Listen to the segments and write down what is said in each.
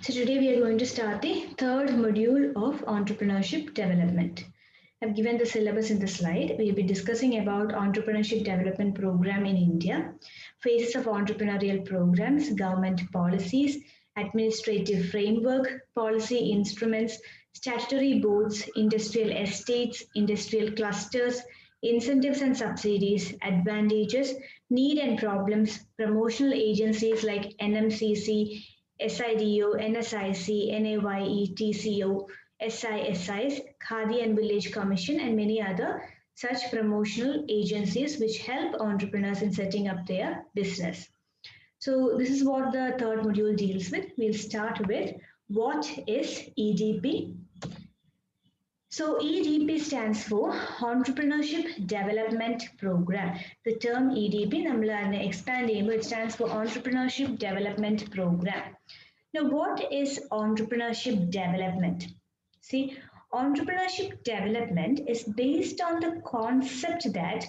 So today we are going to start the third module of entrepreneurship development. I've given the syllabus in the slide. We'll be discussing about entrepreneurship development program in India, phases of entrepreneurial programs, government policies, administrative framework, policy instruments, statutory boards, industrial estates, industrial clusters, incentives and subsidies, advantages, need and problems, promotional agencies like NMCC, SIDO, NSIC, NAYE, TCO, SISIs, Khadi and Village Commission, and many other such promotional agencies which help entrepreneurs in setting up their business. So this is what the third module deals with. We'll start with what is EDP. So EDP stands for Entrepreneurship Development Program. The term EDP, expand it stands for Entrepreneurship Development Program. Now, what is entrepreneurship development? See, entrepreneurship development is based on the concept that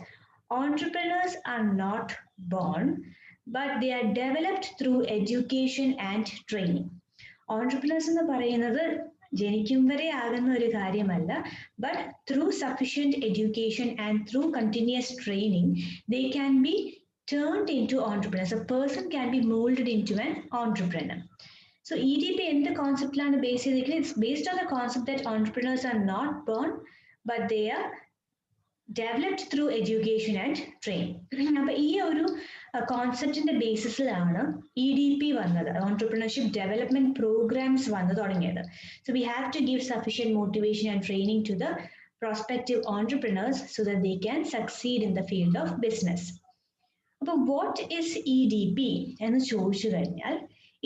entrepreneurs are not born, but they are developed through education and training. Entrepreneurs എന്ന് പറയുന്നത് ജനിക്കും വരെ ആകുന്ന ഒരു കാര്യമല്ല, but through sufficient education and through continuous training, they can be turned into entrepreneurs. A person can be molded into an entrepreneur. So EDP in the concept line basically it's based on the concept that entrepreneurs are not born, but they are developed through education and training. അപ്പോൾ ഈ ഒരു കോൺസെപ്റ്റിന്റെ ബേസിസിലാണ് EDP വന്നത്, Entrepreneurship Development Programs വന്നു തുടങ്ങിയത്. So we have to give sufficient motivation and training to the prospective entrepreneurs so that they can succeed in the field of business. അപ്പോൾ what is EDP എന്ന് ചോദിച്ചു കഴിഞ്ഞാൽ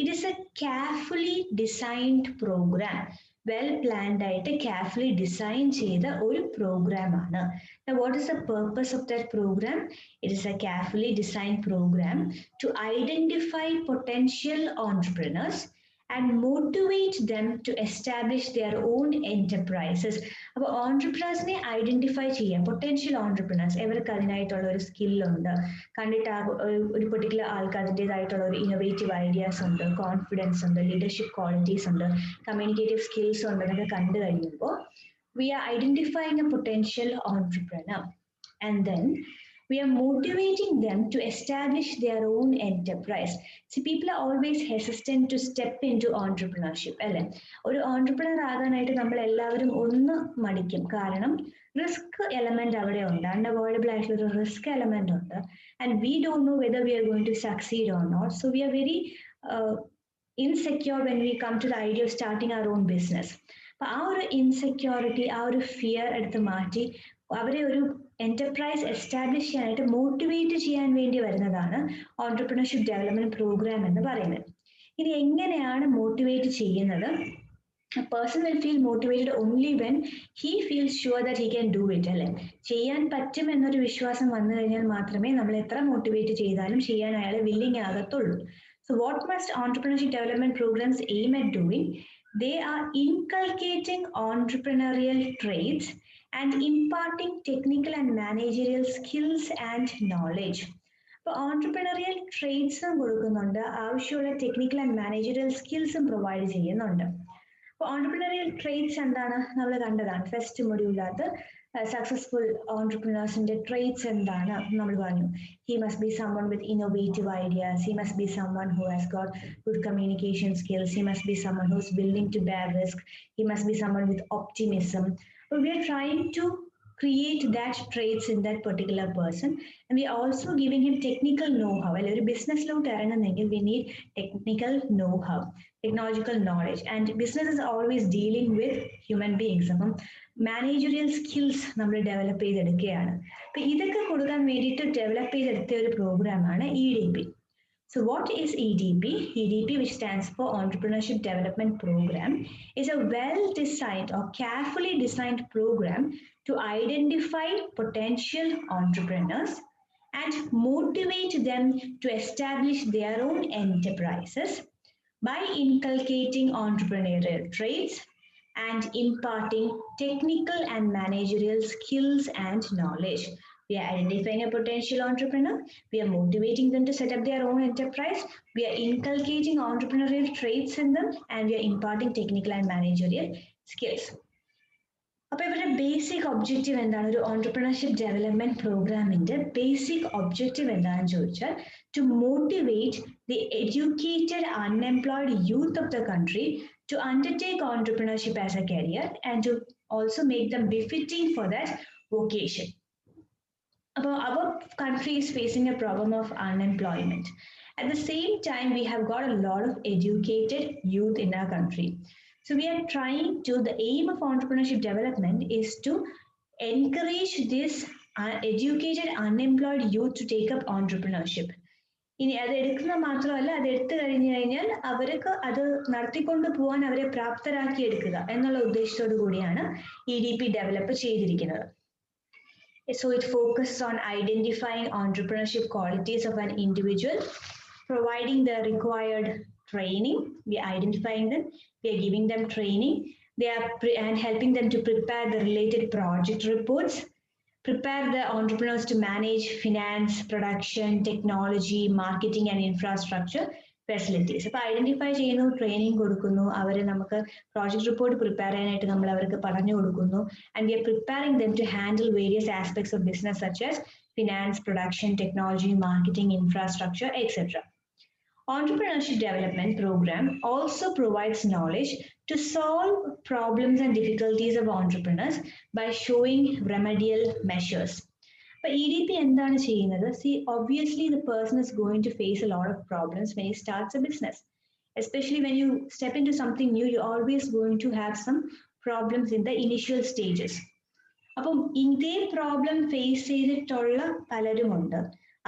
it is a carefully designed program, well planned ആയിട്ട് carefully design ചെയ്ത ഒരു program ആണ്. Now what is the purpose of that program? It is a carefully designed program to identify potential entrepreneurs and motivate them to establish their own enterprises. അപ്പോൾ entrepreneursനെ identify ചെയ്യാം, potential entrepreneurs ഇവർക്ക് അതിനായിട്ടുള്ള ഒരു സ്കില്ലുണ്ട്, കണ്ടിട്ട് ഒരു പെർട്ടിക്കുലർ ആൾക്ക് അതിൻ്റെതായിട്ടുള്ള ഒരു ഇന്നോവേറ്റീവ് ഐഡിയാസ് ഉണ്ട്, കോൺഫിഡൻസ് ഉണ്ട്, ലീഡർഷിപ്പ് ക്വാളിറ്റീസ് ഉണ്ട്, കമ്മ്യൂണിക്കേറ്റീവ് സ്കിൽസ് ഉണ്ട് എന്നൊക്കെ കണ്ടു കഴിയുമ്പോൾ we are identifying a potential entrepreneur and then we are motivating them to establish their own enterprise. See, people are always hesitant to step into entrepreneurship. അല്ലേ, ഒരു entrepreneur ആകാനായിട്ട് നമ്മൾ എല്ലാവരും ഒന്ന് മടിക്കും, കാരണം റിസ്ക് എലമെന്റ് അവിടെ ഉണ്ട്, അൺഅവോയ്ഡബിൾ ആയിട്ടുള്ള ഒരു റിസ്ക് എലമെന്റ് ഉണ്ട്, and we don't know whether we are going to succeed or not. So we are very insecure when we come to the idea of starting our own business. അപ്പോൾ ആ ഒരു insecurity, ആ ഒരു fear എടുത്ത് മാറ്റി അവരെ ഒരു എന്റർപ്രൈസ് എസ്റ്റാബ്ലിഷ് ചെയ്യാനായിട്ട് മോട്ടിവേറ്റ് ചെയ്യാൻ വേണ്ടി വരുന്നതാണ് ഓൺടർപ്രണർഷിപ്പ് ഡെവലപ്മെന്റ് പ്രോഗ്രാം എന്ന് പറയുന്നത്. ഇനി എങ്ങനെയാണ് മോട്ടിവേറ്റ് ചെയ്യുന്നത്? A person will feel motivated only when he feels sure that he can do it. അല്ലെ, ചെയ്യാൻ പറ്റും എന്നൊരു വിശ്വാസം വന്നു കഴിഞ്ഞാൽ മാത്രമേ നമ്മൾ എത്ര മോട്ടിവേറ്റ് ചെയ്താലും ചെയ്യാൻ അയാൾ willing ആകത്തുള്ളൂ. So what must entrepreneurship development programs aim at doing? They are inculcating entrepreneurial traits and imparting technical and managerial skills and knowledge. അപ്പോൾ ഓൺടർപ്രണറിയൽ ട്രേഡ്സും കൊടുക്കുന്നുണ്ട്, ആവശ്യമുള്ള ടെക്നിക്കൽ ആൻഡ് മാനേജറിയൽ സ്കിൽസും പ്രൊവൈഡ് ചെയ്യുന്നുണ്ട്. അപ്പോൾ ഓൺടർപ്രണറിയൽ ട്രേഡ്സ് എന്താണ് നമ്മൾ കണ്ടതാണ് ഫസ്റ്റ് മൊഡ്യൂളിനകത്ത്. സക്സസ്ഫുൾ ഓൺടർപ്രണേഴ്സിന്റെ ട്രേറ്റ്സ് എന്താണ് നമ്മൾ പറഞ്ഞു. He must be someone with innovative ideas. He must be someone who has got good communication skills. He must be someone who's willing to bear risk. He must be someone with optimism. But we are trying to create that traits in that particular person, and we are also giving him technical know-how. Well, ഒരു ബിസിനസ്സിലോട്ട് ഇറങ്ങുന്നെങ്കിൽ we need technical know-how, technological knowledge, and business is always dealing with human beings. അപ്പം managerial skills നമ്മൾ develop ചെയ്തെടുക്കുകയാണ്. അപ്പൊ ഇതൊക്കെ കൊടുക്കാൻ വേണ്ടിയിട്ട് develop ചെയ്തെടുത്ത ഒരു പ്രോഗ്രാമാണ് EDP. So what is EDP? EDP, which stands for Entrepreneurship Development Program, is a well-designed or carefully designed program to identify potential entrepreneurs and motivate them to establish their own enterprises by inculcating entrepreneurial traits and imparting technical and managerial skills and knowledge. We are identifying a potential entrepreneur. We are motivating them to set up their own enterprise. We are inculcating entrepreneurial traits in them, and we are imparting technical and managerial skills. അപ്പോൾ ഇവരുടെ basic objective എന്താണ്? ഒരു entrepreneurship development പ്രോഗ്രാമിന്റെ basic objective എന്താണെന്ന് ചോദിച്ചാൽ to motivate the educated unemployed youth of the country to undertake entrepreneurship as a career and to also make them befitting for that vocation. Our country is facing a problem of unemployment. At the same time, we have got a lot of educated youth in our country. So we are trying to, the aim of entrepreneurship development is to encourage this educated unemployed youth to take up entrepreneurship. ഇനി അത് എടുക്കുന്ന മാത്രമല്ല, അത് എടുത്തു കഴിഞ്ഞു കഴിഞ്ഞാൽ അവർക്ക് അത് നടത്തിക്കൊണ്ട് പോകാൻ അവരെ പ്രാപ്തരാക്കി എടുക്കുക എന്നുള്ള ഉദ്ദേശത്തോടു കൂടിയാണ് EDP ഡെവലപ്പ് ചെയ്തിരിക്കുന്നത്. So it focuses on identifying entrepreneurship qualities of an individual, providing the required training. We are identifying them, we are giving them training, and helping them to prepare the related project reports, prepare the entrepreneurs to manage finance, production, technology, marketing and infrastructure facilities. അപ്പോൾ identify ചെയ്യുന്നു, training കൊടുക്കുന്നു, അവർ നമുക്ക് project report prepare ചെയ്യാനായിട്ട് നമ്മൾ അവർക്ക് പറഞ്ഞു കൊടുക്കുന്നു. And we are preparing them to handle various aspects of business such as finance, production, technology, marketing, infrastructure, etc. Entrepreneurship development program also provides knowledge to solve problems and difficulties of entrepreneurs by showing remedial measures. But EDP endana cheyyunnathu? See, obviously the person is going to face a lot of problems when he starts a business. Especially when you step into something new, you're always going to have some problems in the initial stages. അപ്പം ഇതേ problem face ചെയ്തിട്ടുള്ള പലരുമുണ്ട്.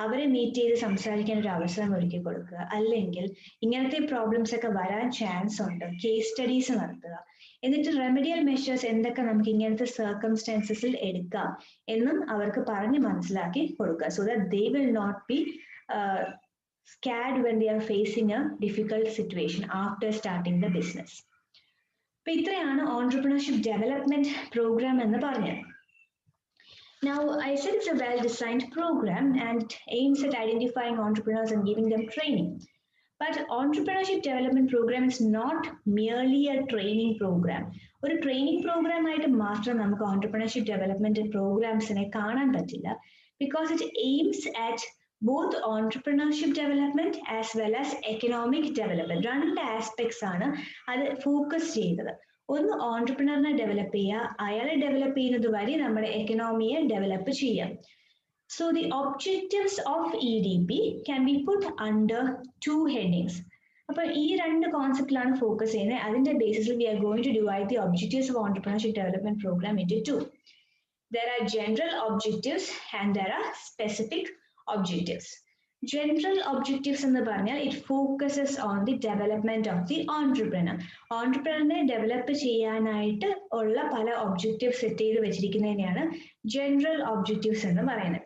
അവരെ meet ചെയ്ത് സംസാരിക്കാൻ ഒരു അവസരം ഒരുക്കി കൊടുക്കുക, അല്ലെങ്കിൽ ഇങ്ങനത്തെ പ്രോബ്ലംസ് ഒക്കെ വരാൻ ചാൻസ് ഉണ്ട്, കേസ് സ്റ്റഡീസ് നടത്തുക, എന്നിട്ട് റെമഡിയൽ മെഷേഴ്സ് എന്തൊക്കെ നമുക്ക് ഇങ്ങനത്തെ സർക്കംസ്റ്റാൻസസിൽ എടുക്കാം എന്നും അവർക്ക് പറഞ്ഞ് മനസ്സിലാക്കി കൊടുക്കുക. So that they will not be scared when they are facing a difficult situation after starting the business. അപ്പൊ ഇത്രയാണ് ഓൺട്രപ്രണർഷിപ്പ് ഡെവലപ്മെന്റ് പ്രോഗ്രാം എന്ന് പറഞ്ഞത്. Now, I said it's a well-designed program and it aims at identifying entrepreneurs and giving them training. But entrepreneurship development program is not merely a training program. ഒരു training programme ആയിട്ട് മാത്രം നമുക്ക് entrepreneurship development പ്രോഗ്രാംസിനെ കാണാൻ പറ്റില്ല, because it aims at both entrepreneurship development as well as economic development. രണ്ട് aspects ആണ് അത് focus ചെയ്തത്. ഒന്ന് ഓൺട്രപ്രണറിനെ ഡെവലപ്പ് ചെയ്യുക, അയാളെ ഡെവലപ്പ് ചെയ്യുന്നത് വഴി നമ്മുടെ എക്കണോമിയെ ഡെവലപ്പ് ചെയ്യാം. So the objectives of EDP can be put under 2 headings. അപ്പൊ ഈ രണ്ട് കോൺസെപ്റ്റിലാണ് ഫോക്കസ് ചെയ്യുന്നത്. അതിന്റെ ബേസിസിൽ we are going to divide the objectives of entrepreneurship development programme into 2. There are general objectives and there are specific objectives. General objectives എന്ന് പറഞ്ഞാൽ it focuses on the development of the entrepreneur. Entrepreneurനെ develop ചെയ്യാനായിട്ട് ഉള്ള പല objective set ചെയ്ത് വെച്ചിരിക്കുന്നതിനെയാണ് general objectives എന്ന് പറയുന്നത്.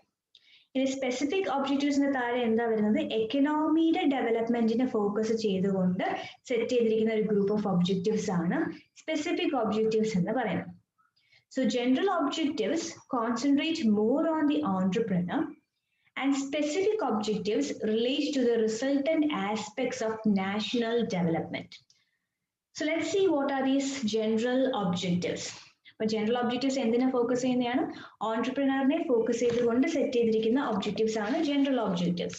ഇനി സ്പെസിഫിക് ഒബ്ജക്റ്റീവ്സിന് താഴെ എന്താ വരുന്നത്? എക്കണോമിയുടെ ഡെവലപ്മെന്റിനെ ഫോക്കസ് ചെയ്തുകൊണ്ട് സെറ്റ് ചെയ്തിരിക്കുന്ന ഒരു ഗ്രൂപ്പ് ഓഫ് ഒബ്ജക്റ്റീവ്സ് ആണ് സ്പെസിഫിക് ഒബ്ജക്റ്റീവ്സ് എന്ന് പറയുന്നത്. So general objectives concentrate more on the entrepreneur, and specific objectives relate to the resultant aspects of national development. So let's see what are these general objectives. But general objectives endina focus cheyyunneyanu? Entrepreneurne focus ചെയ്തുകൊണ്ട് set ചെയ്തിരിക്കുന്ന objectives ആണ് general objectives.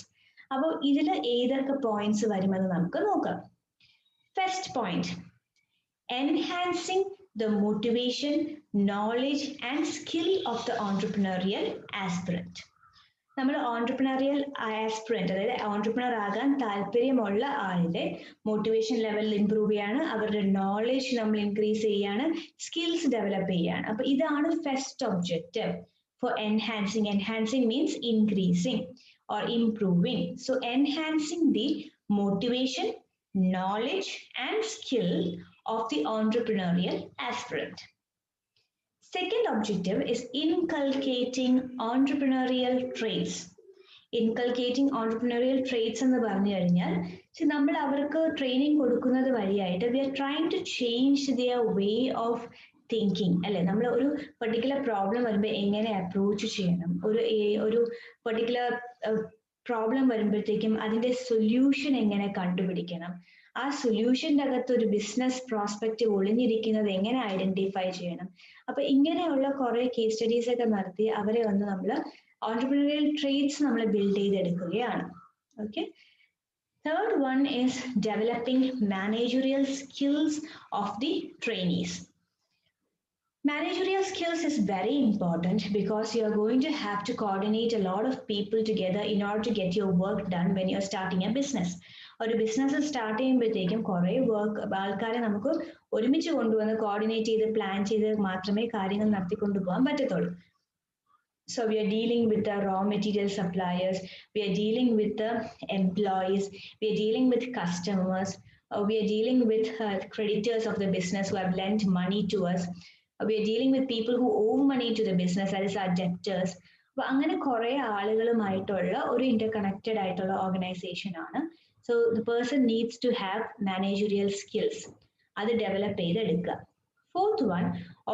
അപ്പോൾ ഇതിൽ ഏതൊക്കെ points വരുമെന്ന് നമുക്ക് നോക്കാം. First point, enhancing the motivation, knowledge and skill of the entrepreneurial aspirant. നമ്മൾ ഓൺട്രപ്രണറിയൽ ആസ്പിറന്റ്, അതായത് ഓൺട്രപ്രണർ ആകാൻ താല്പര്യമുള്ള ആളുടെ മോട്ടിവേഷൻ ലെവൽ ഇംപ്രൂവ് ചെയ്യാണ്, അവരുടെ നോളജ് നമ്മൾ ഇൻക്രീസ് ചെയ്യാണ്, സ്കിൽസ് ഡെവലപ്പ് ചെയ്യാണ്. അപ്പൊ ഇതാണ് first objective four enhancing. Enhancing means increasing or improving. So enhancing the motivation, knowledge and skill of the entrepreneurial aspirant. Second objective is inculcating entrepreneurial traits. Inculcating entrepreneurial traits എന്ന് പറഞ്ഞു കഴിഞ്ഞാൽ നമ്മൾ അവർക്ക് training കൊടുക്കുന്നത് വഴിയായിട്ട് we are trying to change their way of thinking അല്ലെ. നമ്മൾ ഒരു പെർട്ടിക്കുലർ പ്രോബ്ലം വരുമ്പോൾ എങ്ങനെ അപ്രോച്ച് ചെയ്യണം, ഒരു പെർട്ടിക്കുലർ പ്രോബ്ലം വരുമ്പോഴത്തേക്കും അതിന്റെ സൊല്യൂഷൻ എങ്ങനെ കണ്ടുപിടിക്കണം, ആ സൊല്യൂഷന്റെ അകത്ത് ഒരു ബിസിനസ് പ്രോസ്പെക്റ്റ് ഒളിഞ്ഞിരിക്കുന്നത് എങ്ങനെ ഐഡന്റിഫൈ ചെയ്യണം. അപ്പൊ ഇങ്ങനെയുള്ള കുറെ കേസ് സ്റ്റഡീസ് ഒക്കെ നടത്തി അവരെ വന്ന് നമ്മൾ ഓൺട്രപ്രനറിയൽ ട്രേറ്റ്സ് നമ്മൾ ബിൽഡ് ചെയ്തെടുക്കുകയാണ്. Okay. Third one is developing managerial skills of the trainees. Managerial skills is very important because you are going to have to coordinate a lot of people together in order to get your work done when you are starting a business. ഒരു business start ചെയ്യുമ്പോഴത്തേക്കും കുറേ ആൾക്കാരെ നമുക്ക് ഒരുമിച്ച് കൊണ്ടുവന്ന് coordinate ചെയ്ത് plan ചെയ്ത് മാത്രമേ കാര്യങ്ങൾ നടത്തിക്കൊണ്ടു പോകാൻ പറ്റത്തുള്ളൂ. So we are dealing with the raw material suppliers, we are dealing with the employees, we are dealing with customers, we are dealing with creditors of the business who have lent money to us. We are dealing with people who owe money to the business, that is our debtors. അപ്പോൾ അങ്ങനെ കുറേ ആളുകളുമായിട്ടുള്ള ഒരു interconnected ആയിട്ടുള്ള organisation ആണ്. So the person needs to have managerial skills. അത് develop ചെയ്തെടുക്കുക. Fourth one,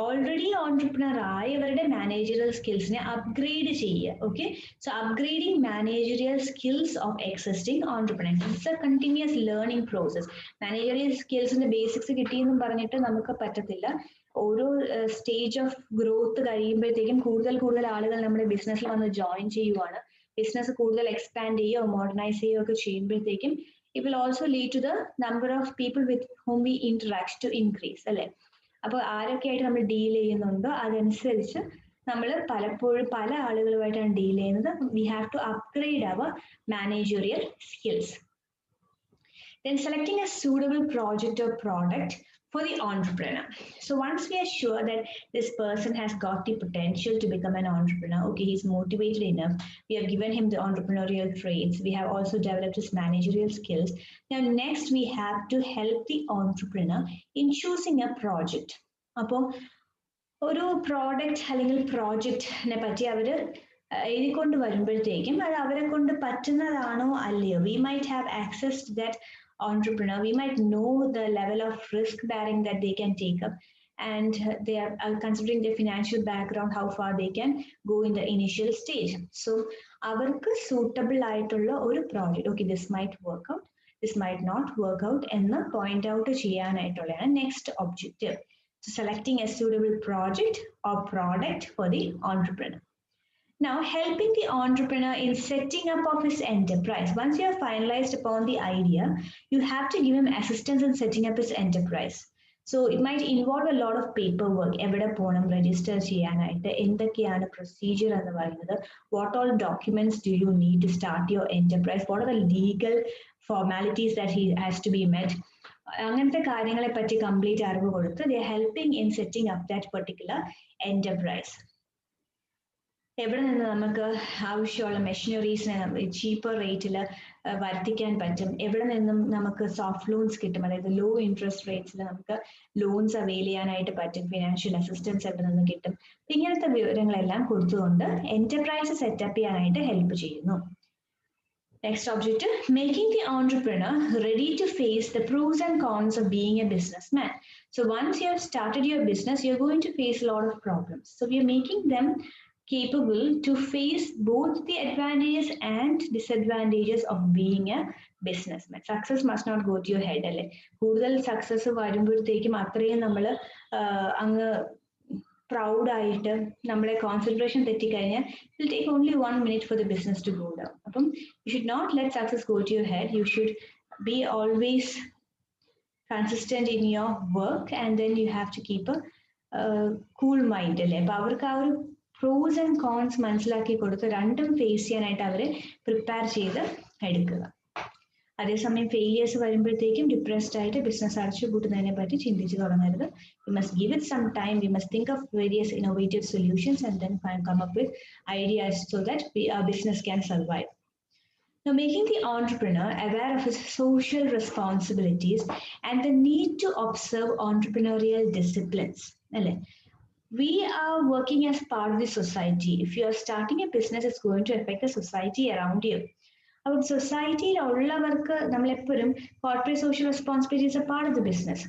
already entrepreneur ആയവരുടെ managerial സ്കിൽസിനെ അപ്ഗ്രേഡ് ചെയ്യുക. Okay. So upgrading managerial skills of existing entrepreneurs. It's a continuous learning process. Managerial സ്കിൽസിന്റെ basics കിട്ടിയെന്നും പറഞ്ഞിട്ട് നമുക്ക് പറ്റത്തില്ല. ഓരോ സ്റ്റേജ് ഓഫ് ഗ്രോത്ത് കഴിയുമ്പോഴത്തേക്കും കൂടുതൽ ആളുകൾ നമ്മുടെ ബിസിനസ്സിൽ വന്ന് ജോയിൻ ചെയ്യുവാണ്. ബിസിനസ് കൂടുതൽ എക്സ്പാൻഡ് ചെയ്യുകയോ മോഡേണൈസ് ചെയ്യുകയോ ഒക്കെ ചെയ്യുമ്പോഴത്തേക്കും it will also lead to the number of people with whom we interact to increase അല്ലെ. അപ്പോൾ ആരൊക്കെ ആയിട്ട് നമ്മൾ ഡീൽ ചെയ്യുന്നുണ്ടോ അതനുസരിച്ച് നമ്മൾ പലപ്പോഴും പല ആളുകളുമായിട്ടാണ് ഡീൽ ചെയ്യുന്നത്. We have to upgrade our managerial skills. Then selecting a suitable project or product for the entrepreneur. So once we are sure that this person has got the potential to become an entrepreneur, okay, he's motivated enough, we have given him the entrepreneurial traits, we have also developed his managerial skills. Now next we have to help the entrepreneur in choosing a project. അപ്പോൾ ഒരു product അല്ലെങ്കിൽ പ്രോജക്റ്റിനെ പറ്റി അവർ എഴുതിക്കൊണ്ട് വരുമ്പോഴത്തേക്കും അത് അവരെ കൊണ്ട് പറ്റുന്നതാണോ അല്ലയോ. We might have access to that entrepreneur, we might know the level of risk bearing that they can take up, and they are considering their financial background, how far they can go in the initial stage. So avarku suitable aayittulla oru project, okay, this might work out, this might not work out enna point out cheyyanaayittullana next objective. So selecting a suitable project or product for the entrepreneur. Now, helping the entrepreneur in setting up of his enterprise. Once you have finalized upon the idea, you have to give him assistance in setting up his enterprise. So it might involve a lot of paperwork. എവിടെ പോകണം register ചെയ്യാനായിട്ട്, എന്തൊക്കെയാണ് procedure എന്ന് പറയുന്നത്, what all documents do you need to start your enterprise, what are the legal formalities that he has to be met. അങ്ങനത്തെ കാര്യങ്ങളെ പറ്റി complete അറിവ് കൊടുത്ത് they are helping in setting up that particular enterprise. എവിടെ നിന്ന് നമുക്ക് ആവശ്യമുള്ള മെഷീനറീസിനെ cheaper റേറ്റിൽ വർത്തിക്കാൻ പറ്റും, എവിടെ നിന്നും നമുക്ക് സോഫ്റ്റ് ലോൺസ് കിട്ടും, അതായത് ലോ ഇൻട്രസ്റ്റ് റേറ്റ്സിൽ നമുക്ക് ലോൺസ് അവെയിൽ ചെയ്യാനായിട്ട് പറ്റും, ഫിനാൻഷ്യൽ അസിസ്റ്റൻസ് എവിടെ നിന്ന് കിട്ടും, ഇങ്ങനത്തെ വിവരങ്ങളെല്ലാം കൊടുത്തുകൊണ്ട് എന്റർപ്രൈസ് സെറ്റപ്പ് ചെയ്യാനായിട്ട് ഹെൽപ്പ് ചെയ്യുന്നു. Next objective, making the entrepreneur ready to face the pros and cons of being a businessman. So once you have started your business, you're going to face a lot of problems. So we are making them capable to face both the advantages and disadvantages of being a businessman. Success must not go to your head അല്ലേ. കൂടുതൽ success വരുമ്പോഴത്തേക്കും അത്രയും നമ്മൾ അങ്ങ് proud ആയിട്ട് നമ്മളെ concentration തെറ്റിക്കഴിഞ്ഞാൽ it will take only 1 minute for the business to go down. അപ്പം you should not let success go to your head. You should be always consistent in your work, and then you have to keep a cool mind അല്ലേ. അപ്പൊ അവർക്ക് ആ ഒരു pros and cons മനസ്സിലാക്കി കൊടുത്ത് രണ്ടും face ചെയ്യാനായിട്ട് അവരെ പ്രിപ്പയർ ചെയ്ത് എടുക്കുക. അതേസമയം ഫെയിലിയേഴ്സ് വരുമ്പോഴത്തേക്കും ഡിപ്രസ്ഡ് ആയിട്ട് ബിസിനസ് അടച്ചുപൂട്ടുന്നതിനെ പറ്റി ചിന്തിച്ചു തുടങ്ങരുത്. We must give it some time. We must think of various innovative solutions and then come up with ideas so that our business can survive. Now, making the entrepreneur aware of his social responsibilities and the need to observe entrepreneurial disciplines. We are working as part of the society. If you are starting a business, it's going to affect the society around you. About society, corporate social responsibility is a part of the business.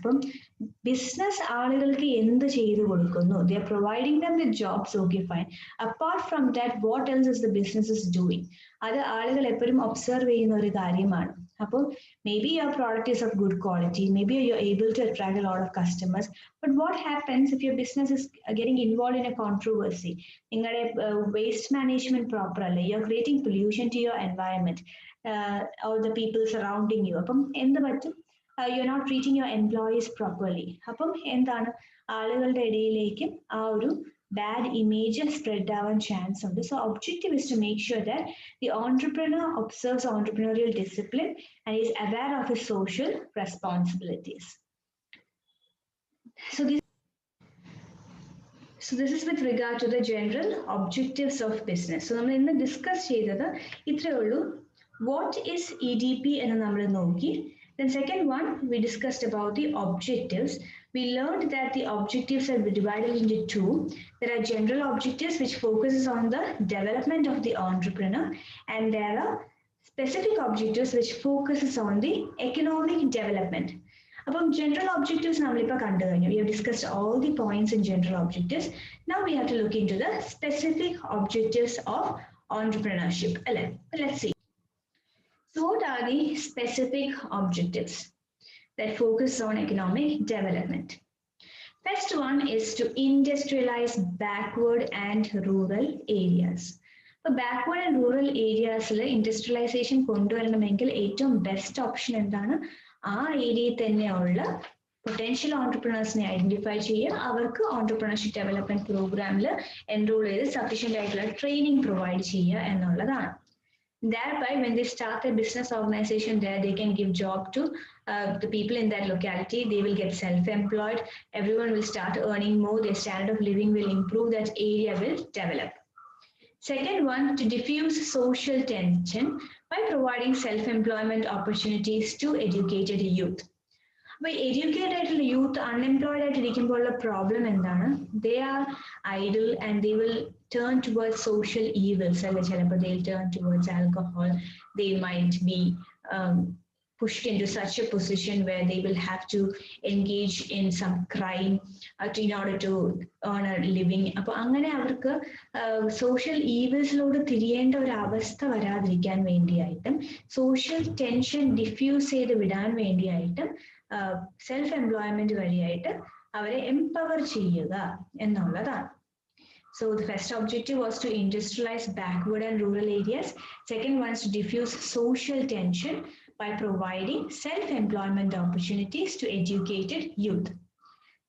Business ആളുകൾക്ക് എന്ത് ചെയ്തു കൊടുക്കുന്നു, they are providing them with jobs, okay fine. Apart from that, what else is the business is doing? അത് ആളുകൾ എപ്പോഴും observe ചെയ്യുന്ന ഒരു കാര്യമാണ്. അപ്പോൾ maybe your product is of good quality, maybe you're able to attract a lot of customers, but what happens if your business is getting involved in a controversy? നിങ്ങളുടെ waste management proper അല്ല, you're creating pollution to your environment, or the people surrounding you. അപ്പം എന്ത് പറ്റും? You're not treating your employees properly. അപ്പം എന്താണ് ആളുകളുടെ ഇടയിലേക്ക് ആ ഒരു bad image spread ആവാൻ chance ഉണ്ട്. So objective is to make sure that the entrepreneur observes entrepreneurial discipline and is aware of his social responsibilities. So this is with regard to the general objectives of business. So നമ്മൾ ഇന്ന് discuss ചെയ്തത് ഇത്രയേ ഉള്ളൂ. What is EDP എന്ന് നമ്മൾ നോക്കി. Then second one, we discussed about the objectives. We learned that the objectives are divided into two. There are general objectives which focuses on the development of the entrepreneur, and there are specific objectives which focuses on the economic development. About general objectives, we have discussed all the points in general objectives. Now we have to look into the specific objectives of entrepreneurship. Let's see. So what are the specific objectives that focus on economic development? First one is to industrialize backward and rural areas. For backward and rural areas, industrialization കൊണ്ടുവരണമെങ്കിൽ ഏറ്റവും best option എന്താണ്? ആ ഏരിയയിൽ തന്നെയുള്ള potential ഓൺടർപ്രണേഴ്സിനെ identify ചെയ്യുക, അവർക്ക് entrepreneurship development പ്രോഗ്രാമിൽ enrol ചെയ്ത് sufficient ആയിട്ടുള്ള ട്രെയിനിങ് പ്രൊവൈഡ് ചെയ്യുക എന്നുള്ളതാണ്. Thereby, when they start a business organization there, they can give job to the people in that locality. They will get self-employed. Everyone will start earning more. Their standard of living will improve. That area will develop. Second one, to diffuse social tension by providing self-employment opportunities to educated youth. By educated youth, unemployed ആയിട്ടിരിക്കുമ്പോഴുള്ള problem എന്താണ്? They are idle and they will turn towards social evils. They'll turn towards alcohol. They might be pushed into such a position where they will have to engage in some crime in order to earn a living. അപ്പോൾ അങ്ങനെ അവർക്ക് social ഈവിൾസിലോട് തിരിയേണ്ട ഒരു അവസ്ഥ വരാതിരിക്കാൻ വേണ്ടിയായിട്ടും social tension diffuse ചെയ്ത് വിടാൻ വേണ്ടിയായിട്ടും self employment വഴിയായിട്ട് അവരെ എംപവർ ചെയ്യുക എന്നുള്ളതാണ്. So the first objective was to industrialize backward and rural areas. Second one is to diffuse social tension by providing self-employment opportunities to educated youth.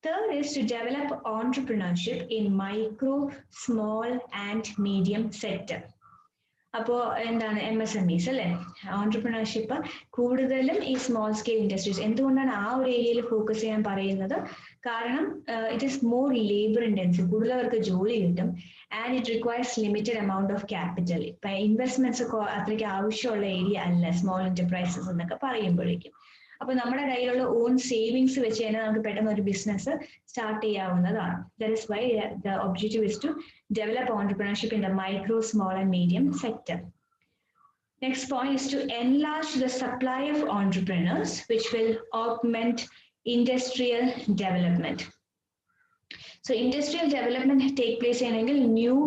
Third is to develop entrepreneurship in micro, small and medium sector. അപ്പോൾ എന്താണ് MSMEs അല്ലേ? Entrepreneurship കൂടുതലും ഈ small scale industries. എന്തുകൊണ്ടാണ് ആ ഒരു ഏരിയയിൽ focus ചെയ്യാൻ പറയുന്നത്? കാരണം it is more labour intensive, കൂടുതൽ അവർക്ക് ജോലി കിട്ടും, and it requires limited amount of capital. ഇപ്പം ഇൻവെസ്റ്റ്മെന്റ്സ് അത്രയ്ക്ക് ആവശ്യമുള്ള ഏരിയ അല്ല സ്മോൾ എന്റർപ്രൈസസ് എന്നൊക്കെ പറയുമ്പോഴേക്കും. അപ്പൊ നമ്മുടെ കയ്യിലുള്ള ഓൺ സേവിങ്സ് വെച്ച് തന്നെ നമുക്ക് പെട്ടെന്ന് ഒരു ബിസിനസ് സ്റ്റാർട്ട് ചെയ്യാവുന്നതാണ്. That is why the objective is to develop entrepreneurship in the micro, small and medium sector. Next point is to enlarge the supply of entrepreneurs, which will augment industrial development. So industrial development take place in new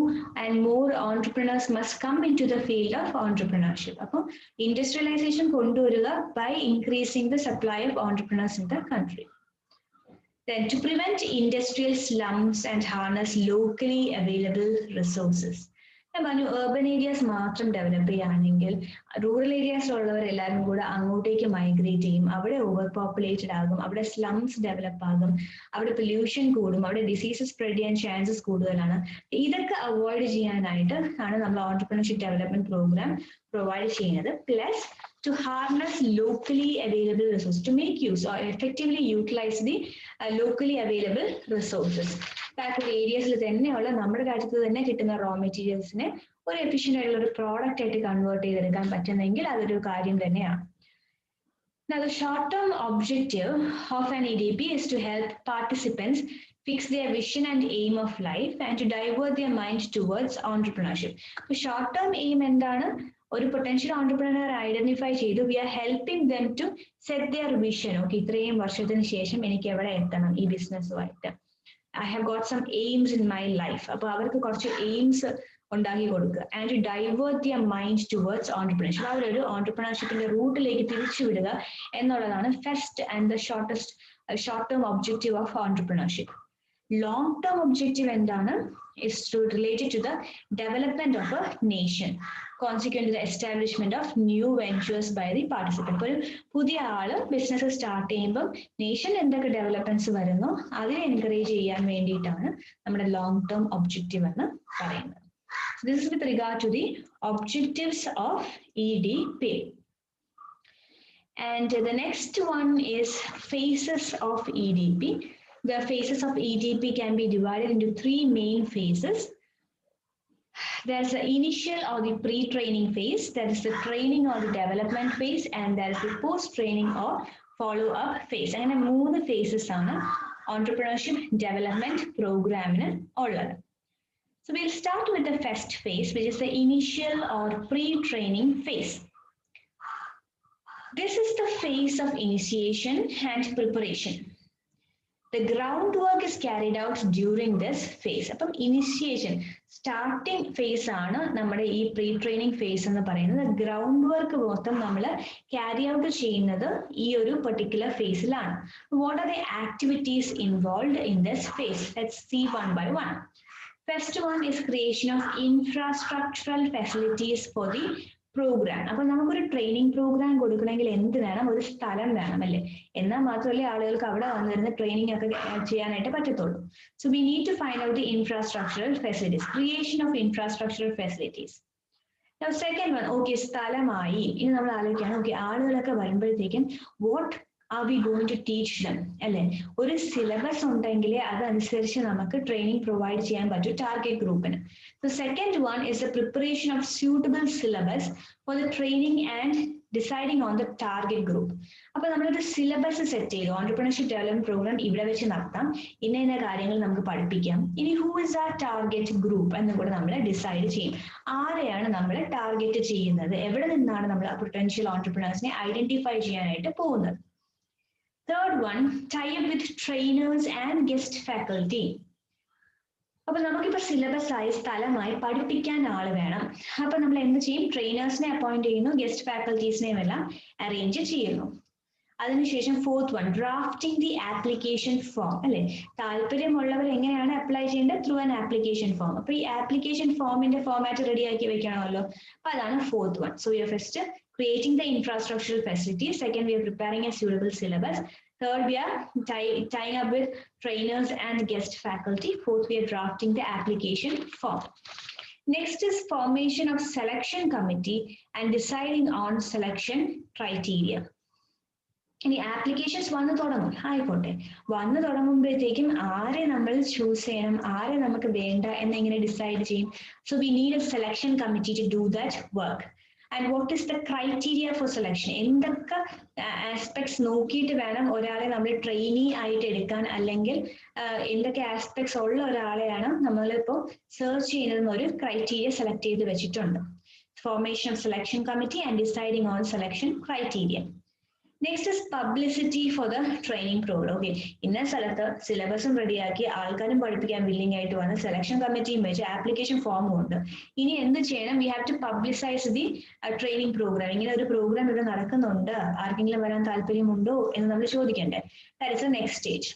and more entrepreneurs must come into the field of entrepreneurship. Appo industrialization konduvaruka by increasing the supply of entrepreneurs in the country. Then to prevent industrial slums and harness locally available resources. urban areas മാത്രം develop ചെയ്യുകയാണെങ്കിൽ rural ഏരിയാസിലുള്ളവരെല്ലാവരും കൂടെ അങ്ങോട്ടേക്ക് migrate ചെയ്യും, അവിടെ over populated ആകും, അവിടെ slums develop ആകും, അവിടെ പൊല്യൂഷൻ കൂടും, അവിടെ ഡിസീസസ് സ്പ്രെഡ് ചെയ്യാൻ ചാൻസസ് കൂടുതലാണ്. ഇതൊക്കെ അവോയ്ഡ് ചെയ്യാനായിട്ട് ആണ് നമ്മൾ ഓൺടർപ്രണർഷിപ്പ് ഡെവലപ്മെന്റ് പ്രോഗ്രാം പ്രൊവൈഡ് ചെയ്യുന്നത്. Plus to harness locally available resources, to make use or effectively utilize the locally available resources. Factory ഏരിയസിൽ തന്നെയുള്ള നമ്മുടെ രാജ്യത്ത് തന്നെ കിട്ടുന്ന റോ മെറ്റീരിയൽസിനെ ഒരു എഫിഷ്യന്റ് ആയിട്ടുള്ള ഒരു പ്രോഡക്റ്റ് ആയിട്ട് കൺവേർട്ട് ചെയ്തെടുക്കാൻ പറ്റുന്നെങ്കിൽ അതൊരു കാര്യം തന്നെയാണ്. Now the short-term objective of an EDP is to help participants fix their vision and aim of life and to divert their mind towards entrepreneurship. So short-term aim എന്താണ്? ഒരു potential entrepreneur identify ചെയ്തു, we are helping them to set their vision. Okay, ഇത്രയും വർഷത്തിന് ശേഷം എനിക്ക് എവിടെ എത്തണം ഈ ബിസിനസ്സുമായിട്ട്. I have got some aims in my life. അപ്പൊ അവർക്ക് കുറച്ച് എയിംസ് ഉണ്ടാക്കി കൊടുക്കുക. And to divert their mind towards entrepreneurship. അവരൊരു ഓണ്ടർപ്രണർഷിപ്പിന്റെ റൂട്ടിലേക്ക് തിരിച്ചുവിടുക എന്നുള്ളതാണ് first and the short term objective of entrepreneurship. Long term objective എന്താണ്? Is to related to the development of a nation, consequent to the establishment of new ventures by the participant. ഒരു പുതിയ ആള് business start ചെയ്യുമ്പോൾ nation എന്തൊക്കെ developments വരുന്നു അതിനെ encourage ചെയ്യാൻ വേണ്ടിയിട്ടാണ് നമ്മുടെ ലോങ് ടേം ഒബ്ജക്റ്റീവ് എന്ന് പറയുന്നത്. This is with regard to the objectives of EDP. And the next one is phases of EDP. The phases of EDP can be divided into three main phases. There's the initial or the pre-training phase, there is the training or the development phase, and there is the post-training or follow-up phase. അങ്ങനെ മൂന്ന് phases ആണ് entrepreneurship development programമിന് ഉള്ളത്. So we'll start with the first phase, which is the initial or pre-training phase. This is the phase of initiation and preparation. The groundwork is carried out during this phase. അപ്പം initiation starting face ആണ് നമ്മുടെ ഈ pre training face എന്ന് പറയുന്നത്. Ground work മൊത്തം നമ്മൾ carry out ചെയ്യുന്നത് ഈ ഒരു പെർട്ടിക്കുലർ ഫേസിലാണ്. What are the activities involved in this phase? Let's see one by one. First one is creation of infrastructural facilities for the programme. അപ്പൊ നമുക്കൊരു ട്രെയിനിങ് പ്രോഗ്രാം കൊടുക്കണമെങ്കിൽ എന്ത് വേണം? ഒരു സ്ഥലം വേണം അല്ലേ? എന്നാൽ മാത്രമല്ലേ ആളുകൾക്ക് അവിടെ വന്നിരുന്ന് ട്രെയിനിങ് ഒക്കെ ചെയ്യാനായിട്ട് പറ്റത്തുള്ളൂ. So we need to find out the infrastructural facilities, creation of infrastructural facilities. Second one, okay സ്ഥലമായി. ഇനി നമ്മൾ ആലോചിക്കുകയാണ്, ഓക്കെ ആളുകളൊക്കെ വരുമ്പോഴത്തേക്കും what are we going to teach them? അല്ലേ, ഒരു സിലബസ് ഉണ്ടെങ്കിലേ അതനുസരിച്ച് നമുക്ക് ട്രെയിനിങ് പ്രൊവൈഡ് ചെയ്യാൻ പറ്റും ടാർഗറ്റ് ഗ്രൂപ്പിന്. The second one is the preparation of suitable syllabus for the training and deciding on the target group. അപ്പൊ നമ്മളൊരു സിലബസ് സെറ്റ് ചെയ്തു, ഓണ്ടർപ്രണർഷിപ്പ് ഡെവലപ്മെന്റ് പ്രോഗ്രാം ഇവിടെ വെച്ച് നടത്താം, ഇന്ന കാര്യങ്ങൾ നമുക്ക് പഠിപ്പിക്കാം. ഇനി ഹൂ ഇസ് ആ ടാർഗറ്റ് ഗ്രൂപ്പ് എന്നും കൂടെ നമ്മൾ ഡിസൈഡ് ചെയ്യും. ആരെയാണ് നമ്മൾ ടാർഗറ്റ് ചെയ്യുന്നത്, എവിടെ നിന്നാണ് നമ്മൾ ആ പൊട്ടൻഷ്യൽ ഓണ്ടർപ്രണേഴ്സിനെ ഐഡന്റിഫൈ ചെയ്യാനായിട്ട് പോകുന്നത്. Third one, tie up with trainers and guest faculty. അപ്പൊ നമുക്കിപ്പോ സിലബസ് ആയി സ്ഥലമായി പഠിപ്പിക്കാൻ ആള് വേണം. അപ്പൊ നമ്മൾ എന്ത് ചെയ്യും? ട്രെയിനേഴ്സിനെ അപ്പോയിന്റ് ചെയ്യുന്നു, ഗസ്റ്റ് ഫാക്കൽറ്റീസിനെയും എല്ലാം അറേഞ്ച് ചെയ്യുന്നു. അതിനുശേഷം fourth one, drafting the application form. അല്ലെ, താല്പര്യമുള്ളവർ എങ്ങനെയാണ് അപ്ലൈ ചെയ്യേണ്ടത്? Through an application form. അപ്പൊ ഈ ആപ്ലിക്കേഷൻ ഫോമിന്റെ ഫോമാറ്റ് റെഡി ആക്കി വെക്കണമല്ലോ. അപ്പൊ അതാണ് fourth one. So we are first creating the infrastructural facilities. Second, we are preparing a suitable syllabus. Third, we are tying up with trainers and guest faculty. Fourth, we are drafting the application form. Next is formation of selection committee and deciding on selection criteria. ഇനി applications വന്ന് തുടങ്ങും, ആയിക്കോട്ടെ. വന്ന് തുടങ്ങുമ്പോഴത്തേക്കും ആരെ നമ്മൾ choose ചെയ്യണം, ആരെ നമുക്ക് വേണ്ട എന്നെങ്ങനെ ഡിസൈഡ് ചെയ്യും? So we need a selection committee to do that work. And what is the criteria for selection? എന്തൊക്കെ ആസ്പെക്ട്സ് നോക്കിയിട്ട് വേണം ഒരാളെ നമ്മൾ ട്രെയിനി ആയിട്ട് എടുക്കാൻ, അല്ലെങ്കിൽ എന്തൊക്കെ ആസ്പെക്ട്സ് ഉള്ള ഒരാളെയാണ് നമ്മളിപ്പോൾ സെർച്ച് ചെയ്യുന്നത്? ഒരു ക്രൈറ്റീരിയ സെലക്ട് ചെയ്ത് വെച്ചിട്ടുണ്ട്. Formation of selection committee and deciding on selection criteria. Next is publicity for the training program. Okay, ഇന്ന സ്ഥലത്ത് സിലബസും റെഡിയാക്കി ആൾക്കാരും പഠിപ്പിക്കാൻ വില്ലിംഗ് ആയിട്ട് വന്ന് സെലക്ഷൻ കമ്മിറ്റിയും വെച്ച് ആപ്ലിക്കേഷൻ ഫോമും ഉണ്ട്. ഇനി എന്ത് ചെയ്യണം? We have to publicize the training program. ഇങ്ങനെ ഒരു പ്രോഗ്രാം ഇവിടെ നടക്കുന്നുണ്ട്, ആർക്കെങ്കിലും വരാൻ താല്പര്യമുണ്ടോ എന്ന് നമ്മൾ ചോദിക്കണ്ടേ? That is the next stage.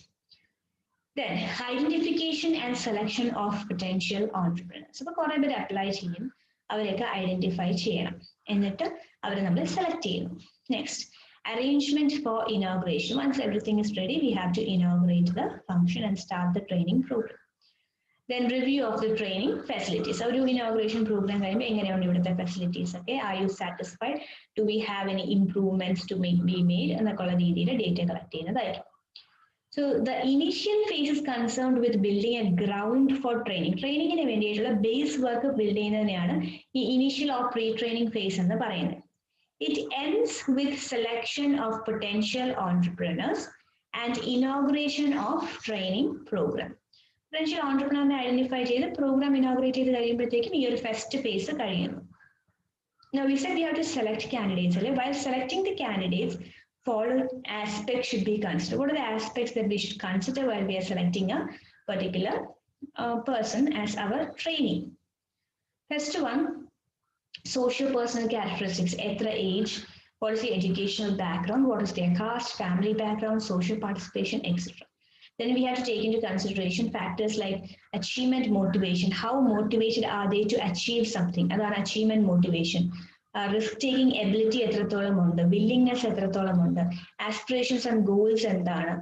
Then identification and selection of potential entrepreneurs. അപ്പൊ കുറെ പേര് അപ്ലൈ ചെയ്യും, അവരെയൊക്കെ ഐഡന്റിഫൈ ചെയ്യണം, എന്നിട്ട് അവരെ നമ്മൾ സെലക്ട് ചെയ്യുന്നു. Next, arrangement for inauguration. Once everything is ready, we have to inaugurate the function and start the training program. Then review of the training facilities. So, inauguration program the facilities. Okay, are you satisfied? Do we have any improvements to be made? And the data collect. So the initial phase is concerned with building a ground for training. Training in a base work of building the initial or pre-training phase in the parent. It ends with selection of potential entrepreneurs and inauguration of training program. Potential entrepreneur identify the program inaugurated the first phase. Now we said we have to select candidates. While selecting the candidates, following aspects should be considered. What are the aspects that we should consider while we are selecting a particular person as our trainee? First one, social personal characteristics, etra age, what is the educational background, what is their caste, family background, social participation, etc. Then we have to take into consideration factors like achievement motivation. How motivated are they to achieve something? That's achievement motivation. Risk taking ability എത്രത്തോളം ഉണ്ട്, willingness എത്രത്തോളം ഉണ്ട്, aspirations and goals എന്താണ്,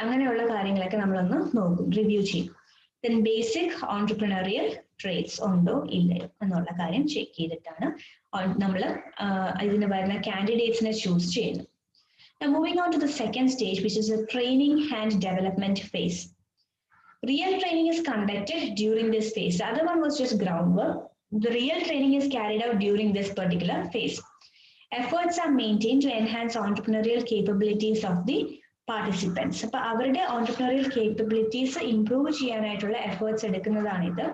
അങ്ങനെയുള്ള കാര്യങ്ങളൊക്കെ നമ്മളൊന്ന് നോക്കും, review ചെയ്യും. Then basic entrepreneurial traits ഉണ്ടോ ഇല്ലയോ എന്നുള്ള കാര്യം ചെക്ക് ചെയ്തിട്ടാണ് നമ്മൾ ഇതിന് വരുന്ന കാൻഡിഡേറ്റ്സിനെ ചൂസ് ചെയ്യുന്നത്. Now moving on to the second stage, which is the training and development phase. Real training is conducted during this phase. The other one was just groundwork. The real training is carried out during this particular phase. Efforts are maintained to enhance entrepreneurial capabilities of the participants. അപ്പോൾ അവരുടെ entrepreneurial capabilities improve ചെയ്യാനായിട്ടുള്ള efforts എടുക്കുന്നതാണിത്.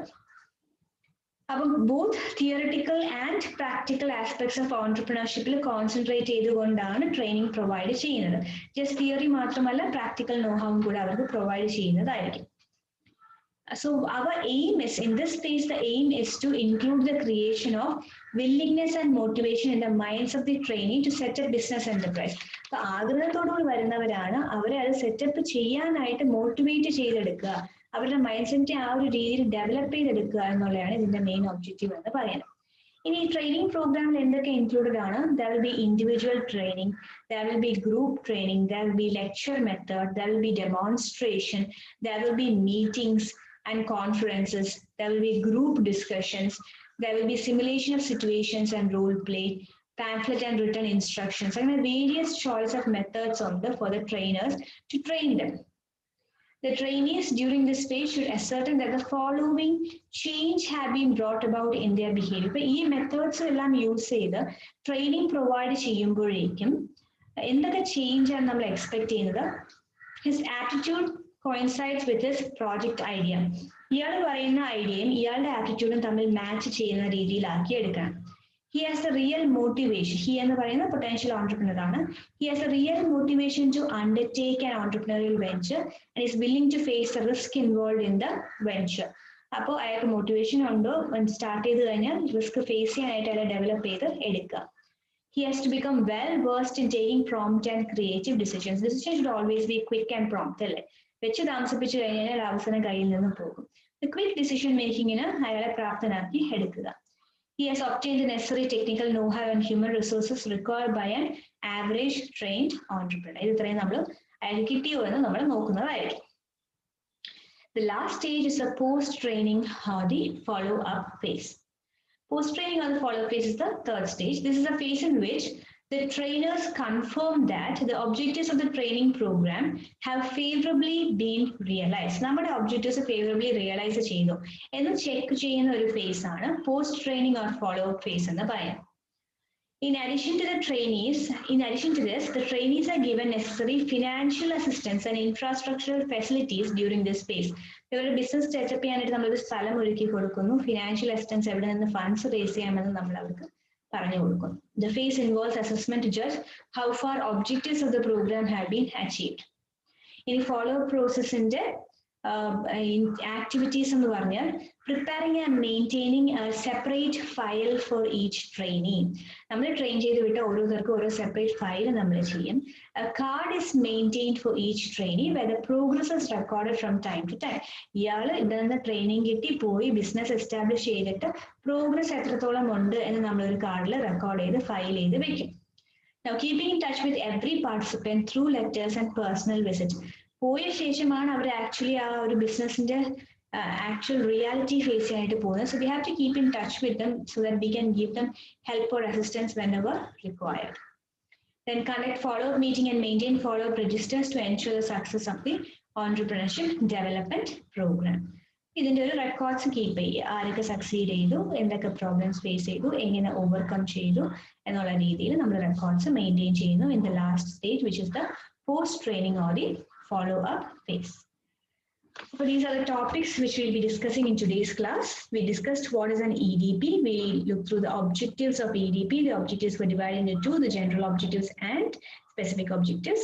അപ്പം both theoretical and practical aspects of ഓൺടർപ്രണർഷിപ്പിൽ concentrate ചെയ്തുകൊണ്ടാണ് training provide ചെയ്യുന്നത്. Just theory മാത്രമല്ല, practical നോഹാവും കൂടെ അവർക്ക് പ്രൊവൈഡ് ചെയ്യുന്നതായിരിക്കും. So our aim is, in this phase, the aim is to include the creation of willingness and motivation in the minds of the trainee to set up business enterprise. അപ്പോൾ ആഗ്രഹത്തോടുകൂടി വരുന്നവരാണ്, അവരെ അത് setup ചെയ്യാനായിട്ട് motivate ചെയ്തെടുക്കുക, അവരുടെ mind സെറ്റിനെ ആ ഒരു രീതിയിൽ ഡെവലപ്പ് ചെയ്തെടുക്കുക എന്നുള്ളതാണ് ഇതിന്റെ മെയിൻ ഒബ്ജക്റ്റീവ് എന്ന് പറയുന്നത്. ഇനി ഈ ട്രെയിനിങ് പ്രോഗ്രാമിൽ എന്തൊക്കെ ഇൻക്ലൂഡഡ് ആണ്? There will be individual training, there will be group training, there will be lecture method, there will be demonstration, there will be meetings and conferences, there will be group discussions, there will be simulation of situations and role play, pamphlet and written instructions, and various choice of methods on the for the trainers to train them. The trainees during this phase should ascertain that the following change have been brought about in their behavior. ഇപ്പോൾ ഈ methods എല്ലാം use ചെയ്ത് training provide ചെയ്യുമ്പോഴേക്കും എന്തൊക്കെ change ആണ് നമ്മൾ expect ചെയ്യുന്നത്? His attitude coincides with his project idea. ഇയാൾ പറയുന്ന ഐഡിയയും ഇയാളുടെ ആറ്റിറ്റ്യൂഡും തമ്മിൽ മാച്ച് ചെയ്യുന്ന രീതിയിലാക്കി എടുക്കണം. He has the real motivation. He എന്ന് പറയുന്ന potential entrepreneur ആണ്. He has a real motivation to undertake an entrepreneurial venture and is willing to face the risk involved in the venture. അപ്പോൾ അയാൾക്ക് മോട്ടിവേഷൻ ഉണ്ടോ, start ചെയ്ത് കഴിഞ്ഞാൽ risk face ചെയ്യാനായിട്ട് അയാളെ ഡെവലപ്പ് ചെയ്ത് എടുക്കുക. He has to become well versed in taking prompt and creative decisions. Decisions should always be quick and prompt അല്ലേ? വെച്ച് താമസിപ്പിച്ചു കഴിഞ്ഞാൽ അവസരം കയ്യിൽ നിന്ന് പോകും. The quick decision makingന് അയാളെ പ്രാപ്തനാക്കി എടുക്കുക. He has obtained the necessary technical know-how and human resources required by an average trained entrepreneur. ഇത് ഇത്രയും നമ്മൾ അയാൾക്ക് കിട്ടിയോ എന്ന് നമ്മൾ നോക്കുന്നതായിരിക്കും. The last stage is the post-training or the follow-up phase. Post-training or the follow-up phase is the third stage. This is a phase in which the trainers confirm that the objectives of the training program have favorably been realized. നമ്മുടെ objectives favorably realize ചെയ്തു എന്ന് check ചെയ്യുന്ന ഒരു phase ആണ് post-training or follow-up phase എന്ന് പറയുന്നത്. In addition to this, the trainees are given necessary financial assistance and infrastructural facilities during this phase. ഇവരുടെ business setup ചെയ്യാനായിട്ട് നമ്മളൊരു സ്ഥലം ഒരുക്കി കൊടുക്കുന്നു, ഫിനാൻഷ്യൽ അസിസ്റ്റൻസ് എവിടെ നിന്ന് ഫണ്ട്സ് റേസ് ചെയ്യാമെന്ന് നമ്മൾ അവർക്ക് പറഞ്ഞു കൊടുക്കുന്നു. The phase involves assessment to judge how far objectives of the program have been achieved. ഇനി follow-up processന്റെ activities എന്ന് പറഞ്ഞാൽ preparing and maintaining a separate file for each trainee. നമ്മൾ ട്രെയിൻ ചെയ്ത് വിട്ട ഓരോരുത്തർക്കും ഓരോ സെപ്പറേറ്റ് ഫയൽ നമ്മൾ ചെയ്യും. A card is maintained for each trainee where the progress is recorded from time to time. ഇയാൾ ഇതിൽ നിന്ന് ട്രെയിനിങ് കിട്ടി പോയി ബിസിനസ് എസ്റ്റാബ്ലിഷ് ചെയ്തിട്ട് പ്രോഗ്രസ് എത്രത്തോളം ഉണ്ട് എന്ന് നമ്മളൊരു കാർഡിൽ റെക്കോർഡ് ചെയ്ത് ഫയൽ ചെയ്ത് വെക്കും. Now keeping in touch with every participant through letters and personal visits. പോയ ശേഷമാണ് അവർ ആക്ച്വലി ആ ഒരു ബിസിനസിന്റെ actual reality face ചെയ്യാനായിട്ട് പോകുന്നത്. So we have to keep in touch with them so that we can give them help or assistance whenever required. Then conduct follow-up meeting and maintain follow-up registers to ensure the success of the entrepreneurship development program. ഇതിന്റെ ഒരു records keep ചെയ്യുക, ആരൊക്കെ succeed ചെയ്തു, എന്തൊക്കെ problems face ചെയ്തു, എങ്ങനെ overcome ചെയ്തു എന്നുള്ള രീതിയിൽ നമ്മൾ റെക്കോർഡ്സ് മെയിൻറ്റെയിൻ ചെയ്യുന്നു in the last stage, which is the post training or the follow-up phase. So these are the topics which we'll be discussing in today's class. We discussed what is an EDP. We looked through the objectives of EDP. The objectives were divided into two, the general objectives and specific objectives.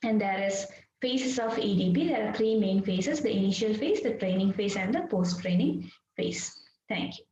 And there is phases of EDP. There are three main phases, the initial phase, the training phase, and the post-training phase. Thank you.